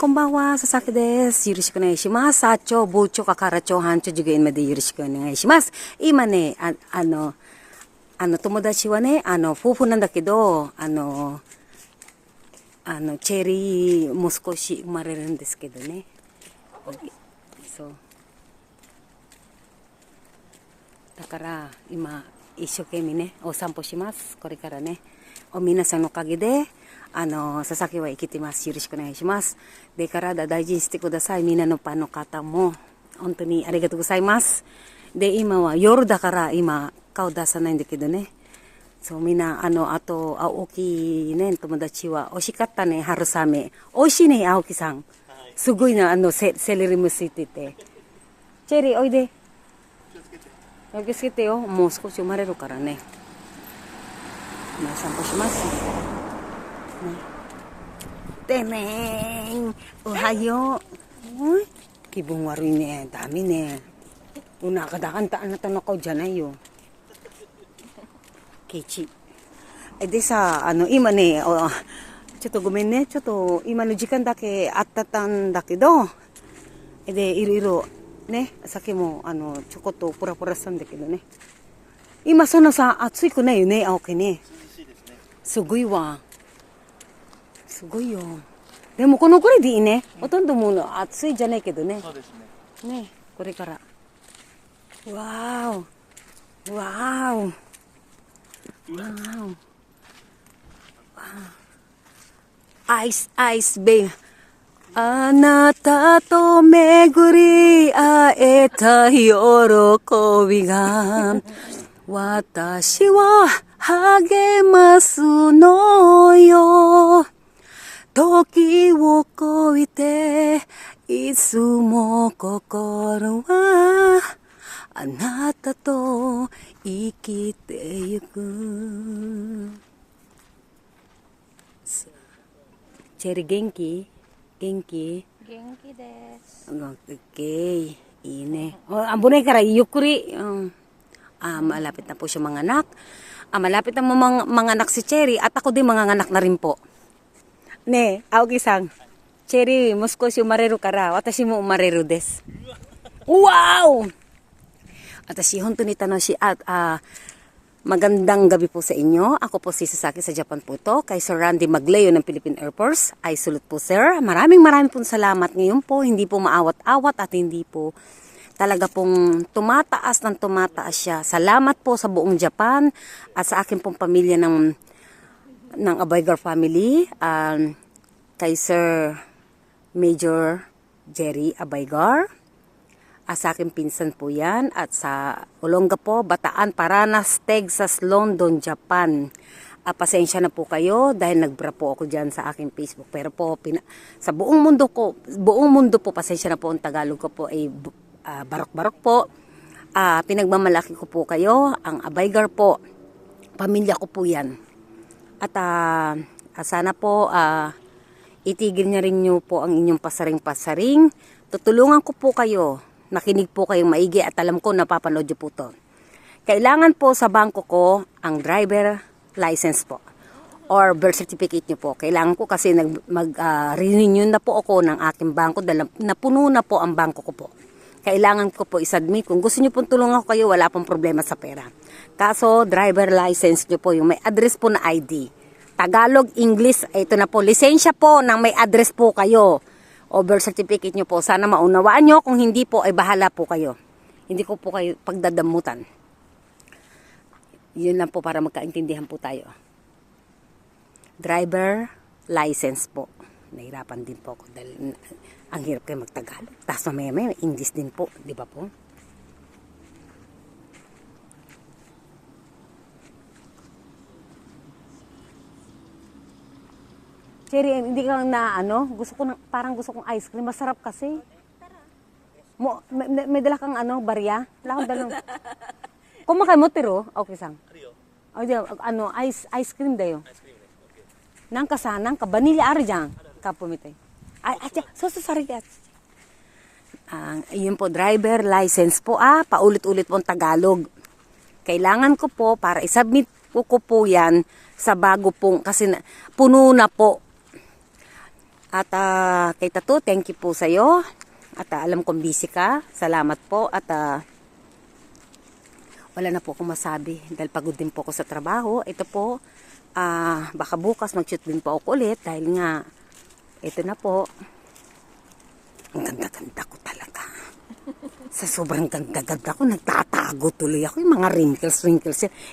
こんばんは、佐々木です。よろしくお願いします。社長、部長、係長、班長、授業員までよろしくお願いします。今ね、友達はね、夫婦なんだけど、チェリーも少し生まれるんですけどね。そう。だから、今、一生懸命ね、お散歩します。これからね。皆さんのおかげで、佐々木は生きてます。よろしくお願いします。で、体大事にしてください。みんなのパンの方も、本当にありがとうございます。で、今は夜だから、今、顔出さないんだけどね。そう、みんな、あと、青木ね、友達は、美味しかったね、春雨。美味しいね、青木さん。すごいな、セレリもついてて。チェリー、おいで。気をつけてよ。もう少し生まれるからね。散歩します。てめーん、おはよう。Uy,気分悪いね。damiね。nakadakantaan na tanong ko dyan ay yun. Kichi. De sa, ima ne, ちょっとごめんね。ちょっと今の時間だけあったんだけど、で、いろいろね、酒も、ちょこっとプラプラしたんだけどね。今そんなさ、暑くないよね、青木ね。すごいわ。すごいよ。でもこのくらいでいいね。ほとんどもう暑いじゃないけどね。そうですね。ね、これから。わーお。わーお。わーお。アイス、アイスベイ。あなたと巡り会えた喜びが私は励ますのよ。時を越えていつも心はあなたと生きてゆく。チェリー元気？元気？元気です。Okay. Ine. Ambunay ka rin, yukuri. Malapit na po siya mga anak. Malapit na mga anak si Cherry at ako din mga anak na rin po. Ne, Aoki-san. Cherry, musko si umareru kara. Watashi mo umareru desu. Wow! Watashi, honto ni tanoshi at magandang gabi po sa inyo. Ako po si Sasaki sa Japan po to. Kay Sir Randy Magleo ng Philippine Air Force. I salute po sir. Maraming pong salamat ngayon po. Hindi po maawat-awat at hindi po talaga pong tumataas siya. Salamat po sa buong Japan at sa akin pong pamilya ng Abaigar family. Kay Sir Major Jerry Abaigar. Sa aking pinsan po yan at sa Olongapo, Bataan, Paranas, Texas, London, Japan. Pasensya na po kayo dahil nagbra po ako dyan sa aking Facebook. Pero po, sa buong mundo po, pasensya na po ang Tagalog ko po ay barok-barok po. Pinagmamalaki ko po kayo, ang Abaigar po, pamilya ko po yan. At sana po, itigil niya rin nyo po ang inyong pasaring-pasaring. Tutulungan ko po kayo. Nakinig po kayong maigi at alam ko napapanood nyo po to. Kailangan po sa bangko ko ang driver license po or birth certificate nyo po. Kailangan ko kasi mag-renew na po ako ng aking bangko dahil napuno na po ang bangko ko po. Kailangan ko po isubmit. Kung gusto nyo pong tulungan ko kayo, wala pong problema sa pera. Kaso driver license nyo po, yung may address po na ID. Tagalog, English, ito na po. Lisensya po ng may address po kayo. O birth certificate nyo po. Sana maunawaan nyo. Kung hindi po, ay bahala po kayo. Hindi ko po kayo pagdadamutan. Yun lang po para magkaintindihan po tayo. Driver license po. Nahirapan din po ako dahil ang hirap kayo magtagalog. Tapos mamaya English din po. Di ba po? Cherry, hindi ka gusto ko parang gusto kong ice cream. Masarap kasi. May dala kang barya? Wala akong dalang. Kumakain mo tiro? Okay, sang. Ice cream dayo. Nang kasanang ka, vanilla ari dyan. Kapumitay. Sorry. Yun po, driver license po. Paulit-ulit po ang Tagalog. Kailangan ko po, para isubmit ko po yan sa bago pong, kasi puno na po. At kay Tato, thank you po sa'yo. At alam kong busy ka. Salamat po. At wala na po akong masabi dahil pagod din po ako sa trabaho. Ito po, baka bukas mag-shoot din po ako ulit dahil nga, ito na po. Ang ganda-ganda ko talaga. Sa sobrang ganda-ganda ko, nagtatago tuloy ako. Yung mga wrinkles.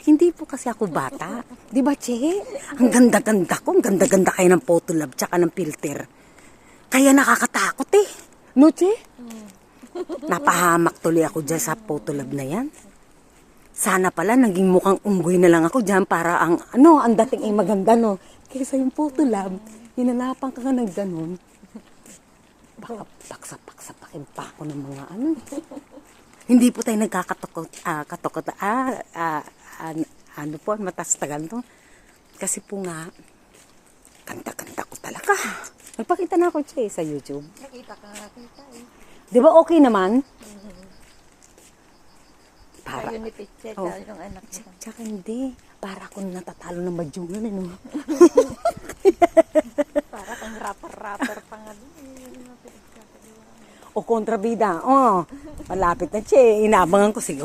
Hindi po kasi ako bata. Di ba, Che? Ang ganda-ganda ko. Ang ganda-ganda kayo ng Photolab tsaka ng filter. Kaya nakakatakot eh. No, Che? Napahamak tuloy ako dyan sa Photolab na yan. Sana pala naging mukhang unggoy na lang ako dyan para ang dating ay maganda, no? Kaysa yung Photolab, hinalapan ka ng ganon. Baka paksa-paksapakin pa ako ng mga Hindi po tayo nagkakatakot, matas na ganito. Kasi po nga, kanta-kanta ko talaga. Nagpakita na ako, Che, sa YouTube. Nakita eh. Di ba okay naman? Para. Ayun ni Piche, yung anak niya. Tsaka hindi. Para akong natatalo ng badyungan, ano? Para kang rapper pa nga din. O kontrabida. Malapit na, Che. Inabangan ko. Sige,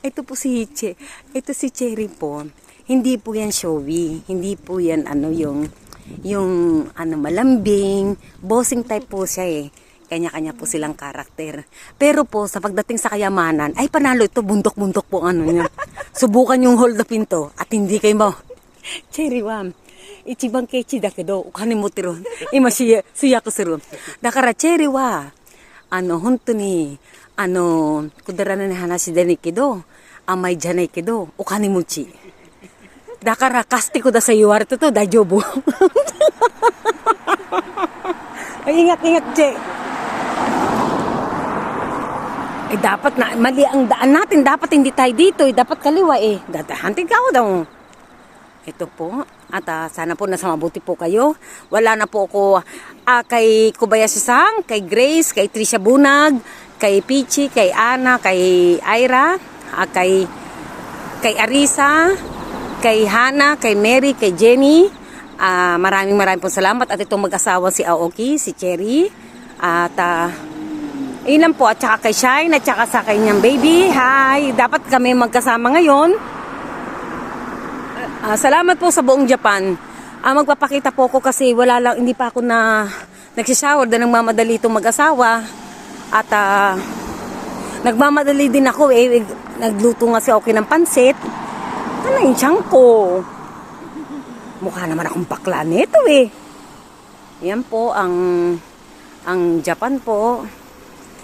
ito po si Che. Ito si Cherry po. Hindi po yan showy. Hindi po yan yung malambing. Bossing type po siya eh. Kanya-kanya po silang karakter. Pero po, sa pagdating sa kayamanan, ay panalo ito. Bundok-bundok po niya. Subukan yung hold the pinto. At hindi kayo Cherry wa. Ichibang kechi da kedo, ukane motero. Ima suyaku suru. Dakara Cherry wa. 本当にくだらない話でないけど甘いじゃないけどお金持ちだから貸してください言われたと大丈夫ingat Che dapat na mali ang daan natin dapat hindi tayo dito dapat kaliwa dadahantin ka daw ito po at sana po nasa mabuti po kayo. Wala na po ako kay Kobayashi-san, kay Grace, kay Trisha Bunag, kay Pichi, kay Ana, kay Ira, kay Arisa, kay Hana, kay Mary, kay Jenny. Maraming po salamat at itong mag-asawa si Aoki, si Cherry. At yun lang po at saka kay Shine at saka sa kanyang baby. Hi! Dapat kami magkasama ngayon. Salamat po sa buong Japan. Magpapakita po ako kasi hindi pa ako nagsishower dahil nagmamadali itong mag-asawa. At nagmamadali din ako nagluto nga si Oki ng pansit. Ano yung tiyang ko? Mukha naman akong bakla nito Yan po ang Japan po.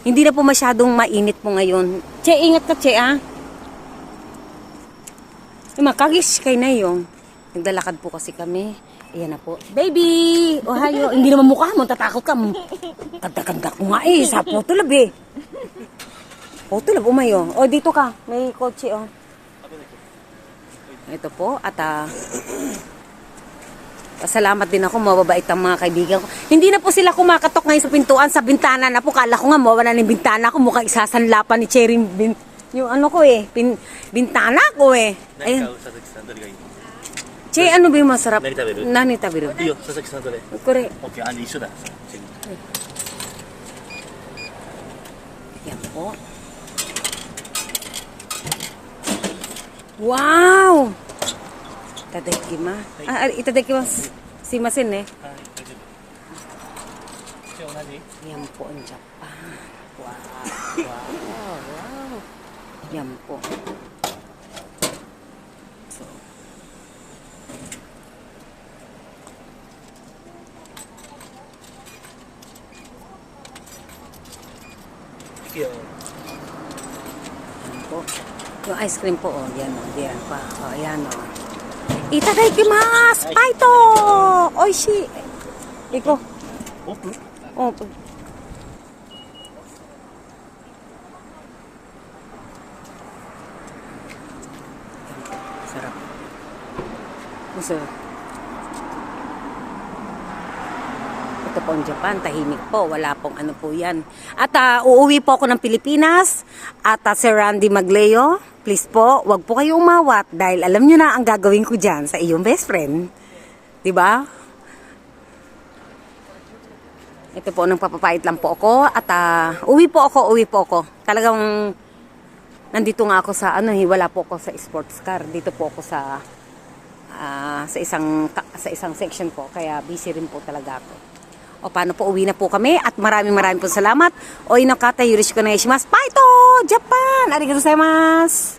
Hindi na po masyadong mainit po ngayon. Che, ingat ka Che Makagis kay na yung naglalakad po kasi kami. Ayan na po. Baby! Ohayo. Hindi naman mukha mo. Tatakot ka mo. Kanta-kanta ko nga sa Photolab Photolab, umayo. Dito ka. May kotse Ito po. At pasalamat din ako. Mababait ang mga kaibigan ko. Hindi na po sila kumakatok ngayon sa pintuan. Sa bintana na po. Kala ko nga mawala ng bintana ko. Mukhang isasanlapan ni Cherry yung ko bintana ko Ayun. Che, ano ba yung masarap? Nani tabiru? Iyo, Sasaki-san dole. Kore. Okay, iso da. Yan po. Wow! Itadakimasu. Itadakimasu. Simasen Yan po ang Japan. Wow. Yan po. So. Yan po. Yung ice cream po, yan diyan pa. Yan Itadakimasu! Kaito! Oishi! Iko. Sarap. Masarap. Ito po ang Japan, tahimik po. Wala pong ano po yan. At uuwi po ako ng Pilipinas. At Sir Randy Magleo, please po, wag po kayo umawat. Dahil alam nyo na ang gagawin ko dyan sa iyong best friend. Diba? Ito po, nang papapait lang po ako. At uwi po ako. Talagang nandito nga ako sa, wala po ako sa sports car. Dito po ako sa isang section po. Kaya busy rin po talaga ako. O paano po, uwi na po kami. At maraming po salamat. Oinokata, yoroshiku onegaishimasu. Bye to! Japan! Arigatou gozaimasu!